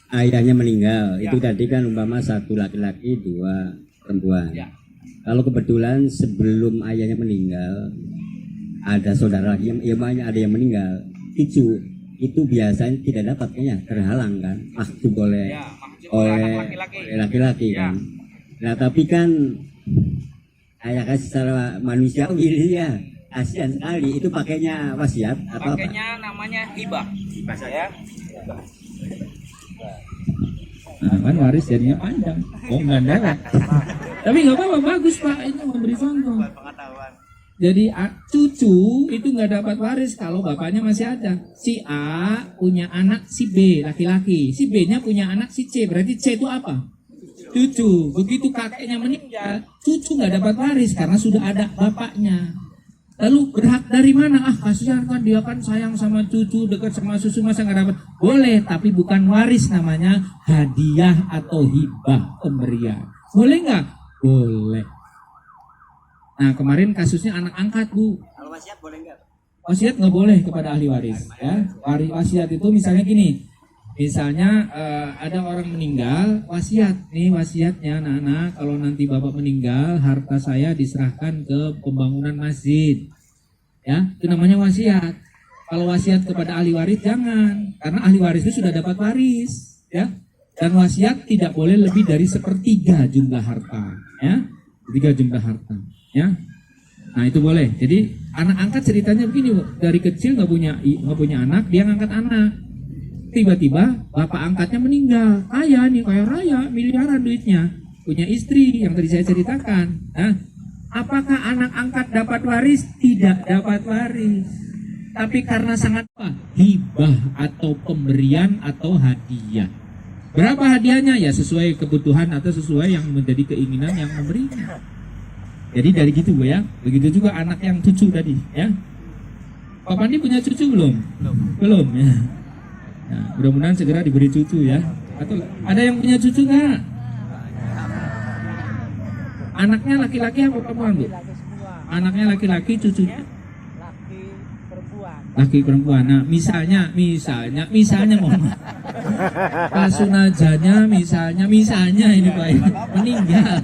ayahnya meninggal, itu tadi kan umpama 1 laki-laki 2 perempuan. Kalau kebetulan sebelum ayahnya meninggal ada saudara lagi yang ada yang meninggal, itu biasanya tidak dapat, kayaknya terhalang kan, mahjub oleh laki-laki kan. Nah tapi kan ayah kasih secara manusiawi ya, kasihan sekali. Itu pakainya wasiat atau Pakainya namanya hibah. Ya. Nah, kan waris jadinya panjang. Oh enggak ada. Tapi nggak apa-apa, bagus Pak, itu memberi contoh. Jadi cucu itu nggak dapat waris kalau bapaknya masih ada. Si A punya anak si B laki-laki, si B-nya punya anak si C. Berarti C itu apa? Cucu. Begitu kakeknya meninggal, cucu nggak dapat waris karena sudah ada bapaknya. Lalu berhak dari mana? Kasihan kan dia kan sayang sama cucu, dekat sama susu, masa nggak dapat? Boleh, tapi bukan waris, namanya hadiah atau hibah, pemberian. Boleh nggak? Boleh. Nah kemarin kasusnya anak angkat Bu. Kalau wasiat boleh nggak? Wasiat nggak boleh kepada ahli waris. Ya, wasiat itu misalnya gini, Misalnya ada orang meninggal, wasiat nih wasiatnya anak-anak, kalau nanti bapak meninggal harta saya diserahkan ke pembangunan masjid, ya itu namanya wasiat. Kalau wasiat kepada ahli waris jangan, karena ahli waris itu sudah dapat waris, ya. Dan wasiat tidak boleh lebih dari 1/3 jumlah harta, ya, 3 jumlah harta, ya. Nah itu boleh. Jadi anak angkat ceritanya begini, Bu. Dari kecil nggak punya anak, dia ngangkat anak. Tiba-tiba bapak angkatnya meninggal, kaya nih, kaya raya, miliaran duitnya, punya istri yang tadi saya ceritakan. Nah, apakah anak angkat dapat waris? Tidak dapat waris. Tapi karena sangat hibah atau pemberian atau hadiah. Berapa hadiahnya? Ya sesuai kebutuhan atau sesuai yang menjadi keinginan yang memberinya. Jadi dari gitu, Bu, ya. Begitu juga anak yang cucu tadi, ya. Pak Pandi punya cucu belum? Belum, ya. Nah, mudah-mudahan segera diberi cucu, ya. Atau ada yang punya cucu nggak? Anaknya laki-laki apa perempuan, Bu? Anaknya laki-laki, cucunya laki perempuan. Nah, misalnya mohon maaf. Pak Sunajanya misalnya ini Pak meninggal.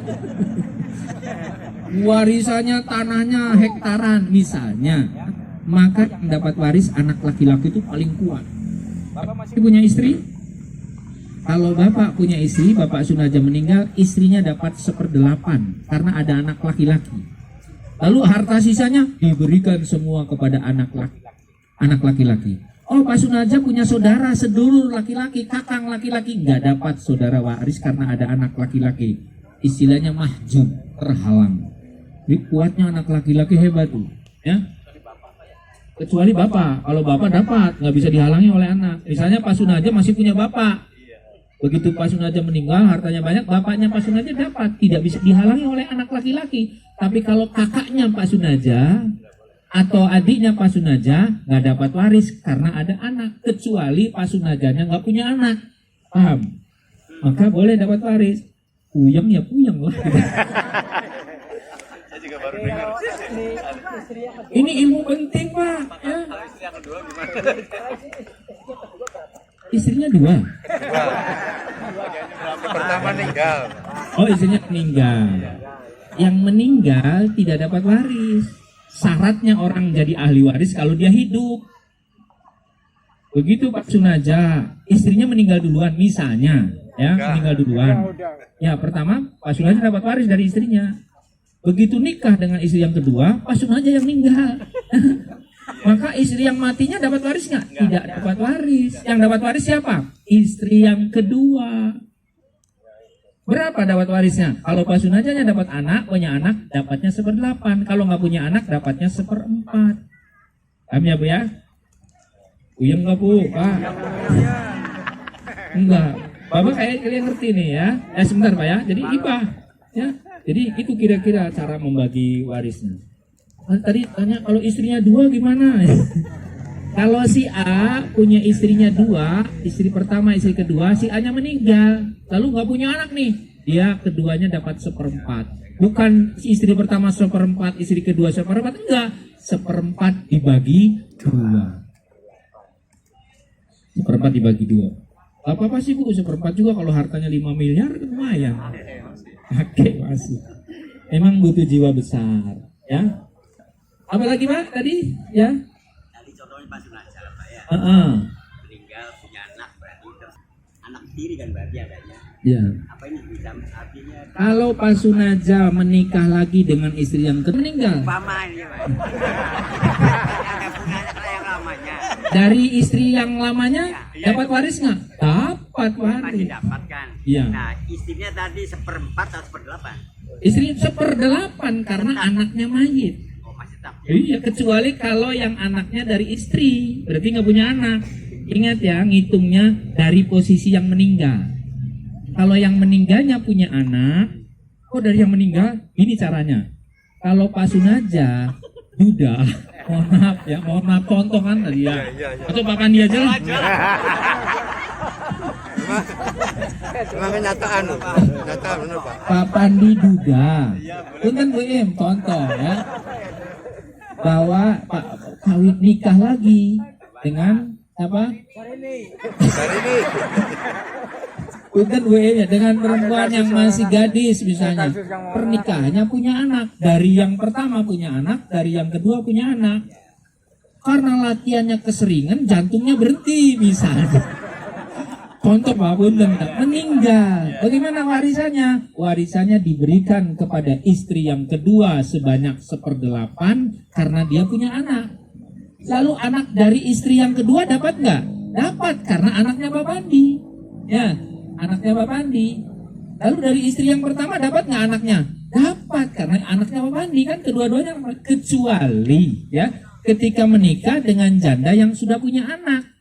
Warisannya tanahnya hektaran misalnya, maka yang dapat waris anak laki-laki itu paling kuat. Bapak masih punya istri? Kalau bapak punya istri, bapak Sunaja meninggal, istrinya dapat 1/8 karena ada anak laki-laki. Lalu harta sisanya diberikan semua kepada anak laki-laki. Oh, Pak Sunaja punya saudara sedulur laki-laki, kakang laki-laki, nggak dapat saudara waris karena ada anak laki-laki. Istilahnya mahjub, terhalang. Jadi kuatnya anak laki-laki hebat tuh, ya. Kecuali bapak, kalau bapak dapat, nggak bisa dihalangi oleh anak. Misalnya Pak Sunaja masih punya bapak, begitu Pak Sunaja meninggal, hartanya banyak, bapaknya Pak Sunaja dapat, tidak bisa dihalangi oleh anak laki-laki. Tapi kalau kakaknya Pak Sunaja atau adiknya Pak Sunaja nggak dapat waris karena ada anak, kecuali Pak Sunajanya nggak punya anak, paham? Maka boleh dapat waris. Puyeng ya puyeng lah. Ini ilmu penting, Pak, ya. Istrinya 2. Pertama meninggal. Oh, istrinya meninggal. Yang meninggal tidak dapat waris. Syaratnya orang jadi ahli waris kalau dia hidup. Begitu Pak Sunaja, istrinya meninggal duluan misalnya, ya, meninggal duluan. Ya, pertama Pak Sunaja dapat waris dari istrinya. Begitu nikah dengan istri yang kedua, Pak Sunaja yang meninggal. Maka istri yang matinya dapat waris nggak? Tidak dapat waris. Yang dapat waris siapa? Istri yang kedua. Berapa dapat warisnya? Kalau Pak Sunajanya dapat anak, punya anak, dapatnya 1/8. Kalau nggak punya anak, dapatnya 1/4. Paham ya, Bu, ya? Uyang nggak, Bu? Pak? Enggak. Bapak kayak kalian ngerti nih, ya. Sebentar, Pak, ya. Jadi hibah, ya. Jadi itu kira-kira cara membagi warisnya. Tadi tanya kalau istrinya 2 gimana? Kalau si A punya istrinya 2, istri pertama, istri kedua, si A-nya meninggal, lalu nggak punya anak nih, dia keduanya dapat 1/4. Bukan istri pertama 1/4, istri kedua 1/4, enggak, 1/4 dibagi 2. 1/4 dibagi 2. Apa sih, Bu? 1/4 juga kalau hartanya 5 miliar lumayan. Oke, masih. Emang butuh jiwa besar, ya. Apalagi Pak tadi, ya? Tadi contohnya Pak Sunaja, Pak, ya. Meninggal punya anak, berarti terus anak tiri kan berarti adanya. Ya. Apa ini bisa artinya? Kalau Pak Sunaja menikah lagi dengan istri yang kedua meninggal. Umpama ini, Pak. Yang punya anak yang lamanya. Dari istri yang lamanya dapat waris nggak? Dapat Masih waris. dapat kan? Iya. Nah, istrinya tadi 1/4 atau 1/8? Istri 1/8 karena anaknya mayit. Oh, masih tetap. Iya, kecuali kalau yang anaknya dari istri, berarti nggak punya anak. Ingat ya, ngitungnya dari posisi yang meninggal. Kalau yang meninggalnya punya anak, dari yang meninggal, ini caranya. Kalau Pak Sunaja, duda, mohon maaf, contohan tadi ya. Atau Pak Pandi aja lah. Memang kenyataan, kenyataan benar Pak. Pak Pandi duda. Punten Bu Im, contoh ya. Bahwa Pak kawin nikah lagi dengan apa? Hari ini. Punten Bu ya, dengan perempuan yang masih gadis misalnya, pernikahannya punya anak, dari yang pertama punya anak, dari yang kedua punya anak. Karena latihannya keseringan, jantungnya berhenti misalnya. Contoh Pak Punten, meninggal. Bagaimana warisannya? Warisannya diberikan kepada istri yang kedua sebanyak 1/8 karena dia punya anak. Lalu anak dari istri yang kedua dapat nggak? Dapat, karena anaknya Pak Pandi. Ya, anaknya Pak Pandi. Lalu dari istri yang pertama dapat nggak anaknya? Dapat, karena anaknya Pak Pandi. Kan kedua-duanya, kecuali ya ketika menikah dengan janda yang sudah punya anak.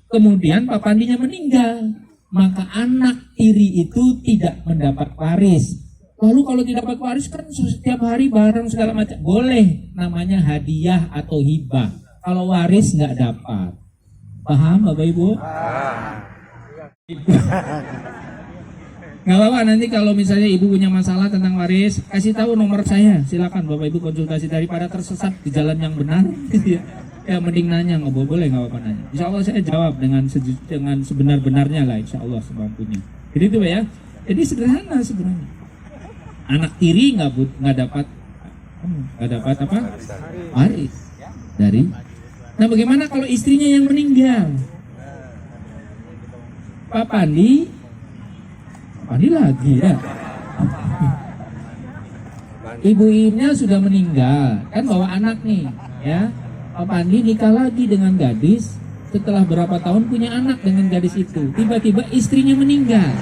Kemudian Pak Pandinya meninggal, maka anak tiri itu tidak mendapat waris. Lalu kalau tidak dapat waris kan setiap hari barang segala macam. Boleh, namanya hadiah atau hibah. Kalau waris nggak dapat. Paham Bapak Ibu? Nggak apa-apa, nanti kalau misalnya Ibu punya masalah tentang waris, kasih tahu nomor saya. Silakan Bapak Ibu konsultasi, daripada tersesat di jalan yang benar. Ya mending nanya, nggak boleh nggak apa-apa nanya. Insya Allah saya jawab dengan sebenar-benarnya lah, insya Allah semampunya. Jadi itu ya. Jadi sederhana sebenarnya. Anak tiri nggak dapat apa? Waris dari. Nah bagaimana kalau istrinya yang meninggal? Pak Pandi lagi ya. Ibu-ibunya sudah meninggal, kan bawa anak nih, ya. Pak Pandi nikah lagi dengan gadis, setelah berapa tahun punya anak dengan gadis itu. Tiba-tiba istrinya meninggal,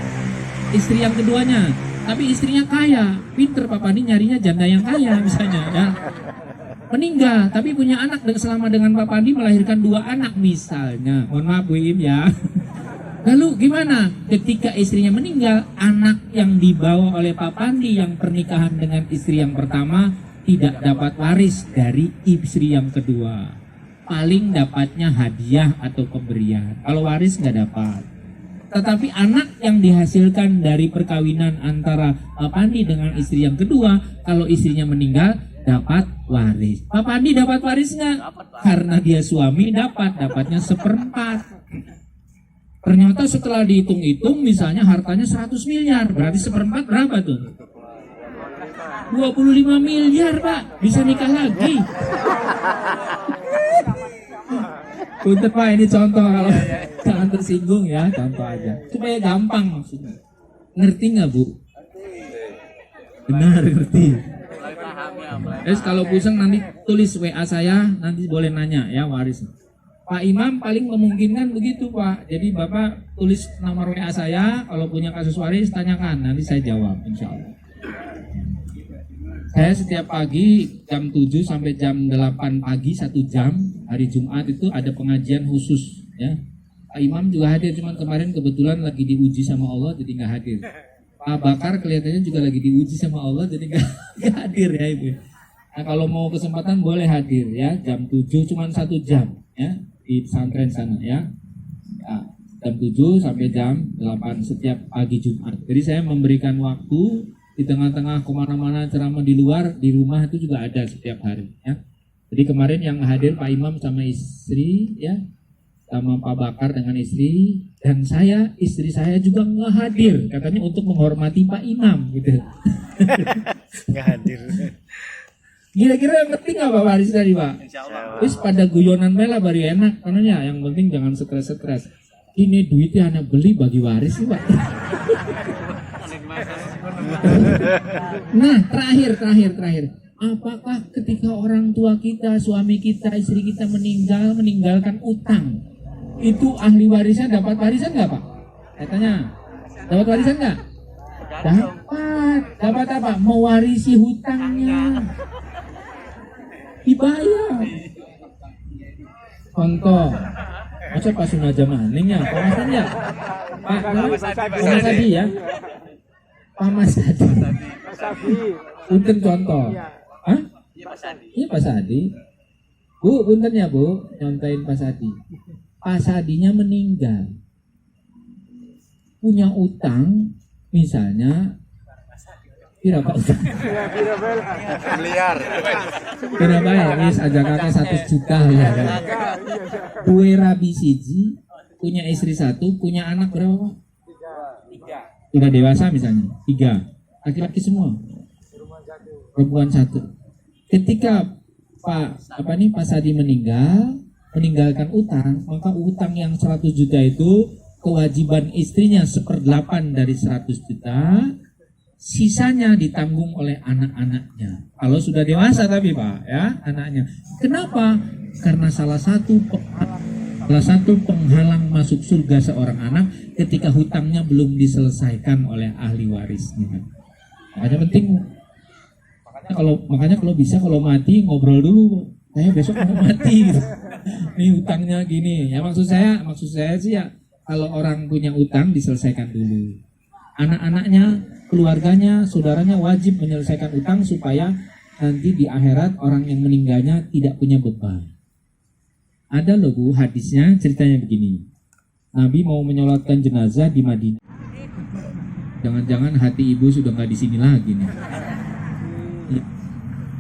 istri yang keduanya. Tapi istrinya kaya, pinter Pak Pandi nyarinya janda yang kaya misalnya ya. Meninggal, tapi punya anak dan selama dengan Pak Pandi melahirkan 2 anak misalnya. Mohon maaf Bu Im ya. Lalu gimana? Ketika istrinya meninggal, anak yang dibawa oleh Pak Pandi yang pernikahan dengan istri yang pertama tidak dapat waris dari istri yang kedua. Paling dapatnya hadiah atau pemberian. Kalau waris nggak dapat. Tetapi anak yang dihasilkan dari perkawinan antara Pak Pandi dengan istri yang kedua, kalau istrinya meninggal dapat waris. Pak Pandi dapat waris nggak? Karena dia suami dapatnya 1/4. Ternyata setelah dihitung-hitung misalnya hartanya 100 miliar, berarti 1/4 berapa tuh? 25 miliar Pak, bisa nikah lagi. Untuk Pak ini contoh, kalau jangan tersinggung ya, contoh aja supaya gampang maksudnya. Ngerti nggak Bu? Benar ngerti. Terus kalau pusing nanti tulis WA saya, nanti boleh nanya ya waris. Pak Imam paling memungkinkan begitu Pak. Jadi Bapak tulis nomor WA saya, kalau punya kasus waris tanyakan, nanti saya jawab insya Allah. Saya setiap pagi jam 7 sampai jam 8 pagi 1 jam hari Jumat itu ada pengajian khusus ya. Pak Imam juga hadir, cuman kemarin kebetulan lagi diuji sama Allah jadi nggak hadir. Pak Bakar kelihatannya juga lagi diuji sama Allah jadi nggak hadir ya Ibu. Nah kalau mau kesempatan boleh hadir ya, jam 7 cuman 1 jam ya di pesantren sana ya. Nah, jam 7 sampai jam 8 setiap pagi Jumat. Jadi saya memberikan waktu di tengah-tengah kemana-mana ceramah di luar, di rumah itu juga ada setiap hari ya. Jadi kemarin yang hadir Pak Imam sama istri ya, sama Pak Bakar dengan istri, dan saya, istri saya juga nggak hadir, katanya untuk menghormati Pak Imam gitu. Nggak hadir. Kira-kira yang penting nggak Pak Waris tadi Pak? Terus pada guyonan mela baru enak, karena yang penting jangan stres-stres. Ini duitnya anak beli bagi waris sih Pak. Nah terakhir, apakah ketika orang tua kita, suami kita, istri kita meninggalkan utang, itu ahli warisnya dapat warisan nggak Pak? Katanya dapat warisan nggak? Dapat apa? Mewarisi hutangnya, dibayar. Contoh, masa Pak Sunaja maningnya, Pak Mas Adi ya, Pak Mas Adi ya. Pak Mas Adi. Punten contoh. Hah? Iya Pak Sadi. Bu, punten ya Bu, nyontain Pak Sadi. Pak Sadinya meninggal. Punya utang misalnya Pira Pak utang? Miliar. Pira bae wis aja kakek 100 juta ya kan. Kue rabi siji, punya istri 1, punya anak berapa Pak? 3. Udah dewasa misalnya, 3. Laki-laki semua. Perempuan 1. Ketika Pak Sadi meninggalkan utang, maka utang yang 100 juta itu kewajiban istrinya 1/8 dari 100 juta, sisanya ditanggung oleh anak-anaknya. Kalau sudah dewasa tapi Pak, ya, anaknya. Kenapa? Karena salah satu penghalang masuk surga seorang anak ketika hutangnya belum diselesaikan oleh ahli warisnya. Makanya penting. Makanya kalau bisa kalau mati ngobrol dulu. Saya besok mau mati gitu. Nih utangnya gini. Ya maksud saya sih ya, kalau orang punya utang diselesaikan dulu. Anak-anaknya, keluarganya, saudaranya wajib menyelesaikan utang supaya nanti di akhirat orang yang meninggalnya tidak punya beban. Ada loh Bu, hadisnya ceritanya begini. Nabi mau menyolatkan jenazah di Madinah. Jangan-jangan hati ibu sudah nggak di sini lagi nih.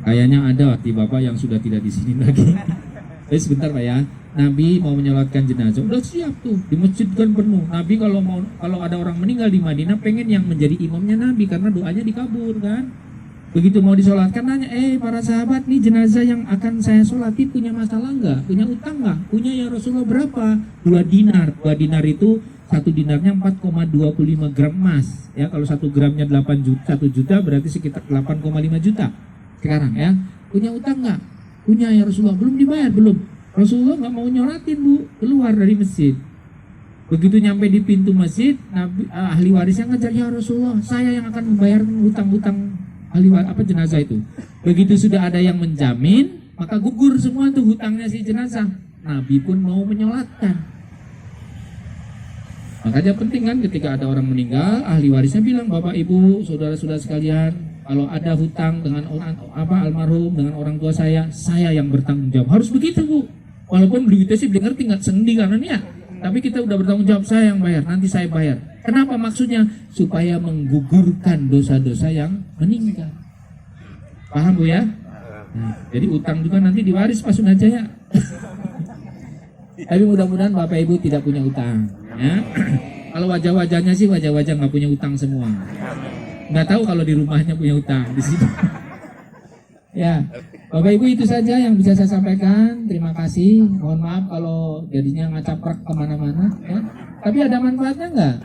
Kayaknya ada hati bapak yang sudah tidak di sini lagi. Sebentar Pak ya. Nabi mau menyolatkan jenazah, udah siap tuh di masjid kan penuh. Nabi kalau ada orang meninggal di Madinah pengen yang menjadi imamnya Nabi karena doanya dikabul kan. Begitu mau disolatkan nanya, para sahabat nih jenazah yang akan saya solati punya masalah nggak? Punya utang nggak? Punya ya Rasulullah berapa? 2 dinar. 2 dinar itu 1 dinarnya 4,25 gram emas. Ya kalau 1 gramnya 1 juta berarti sekitar 8,5 juta. Sekarang ya punya utang nggak? Punya ya Rasulullah. Belum dibayar belum? Rasulullah nggak mau nyolatin Bu, keluar dari masjid. Begitu nyampe di pintu masjid, ahli warisnya ngejar, ya Rasulullah, saya yang akan membayar hutang-hutang jenazah itu. Begitu sudah ada yang menjamin, maka gugur semua tuh hutangnya si jenazah. Nabi pun mau menyolatkan. Makanya penting kan ketika ada orang meninggal, ahli warisnya bilang, Bapak Ibu, saudara-saudara sekalian, kalau ada hutang dengan almarhum dengan orang tua saya yang bertanggung jawab. Harus begitu Bu. Walaupun begitu sih dia ngerti nggak sendi kanan ya, tapi kita udah bertanggung jawab, saya yang bayar, nanti saya bayar. Kenapa maksudnya? Supaya menggugurkan dosa-dosa yang meninggal. Paham Bu ya? Nah, jadi utang juga nanti diwaris Pak Sunajaya. Tapi mudah-mudahan Bapak Ibu tidak punya utang. Ya. Kalau wajah-wajahnya sih wajah-wajah nggak punya utang semua. Nggak tahu kalau di rumahnya punya utang di situ. Ya, Bapak Ibu itu saja yang bisa saya sampaikan. Terima kasih. Mohon maaf kalau jadinya ngacaprak kemana-mana. Ya. Tapi ada manfaatnya nggak?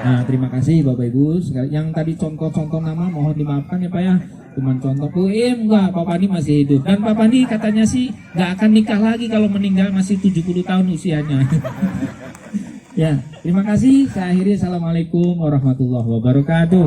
Nah, terima kasih Bapak Ibu. Yang tadi contoh-contoh nama mohon dimaafkan ya Pak ya. Cuman contoh enggak, Pak Pani masih hidup. Dan Pak Pani katanya sih nggak akan nikah lagi kalau meninggal masih 70 tahun usianya. Ya, terima kasih. Saya akhiri. Assalamualaikum warahmatullahi wabarakatuh.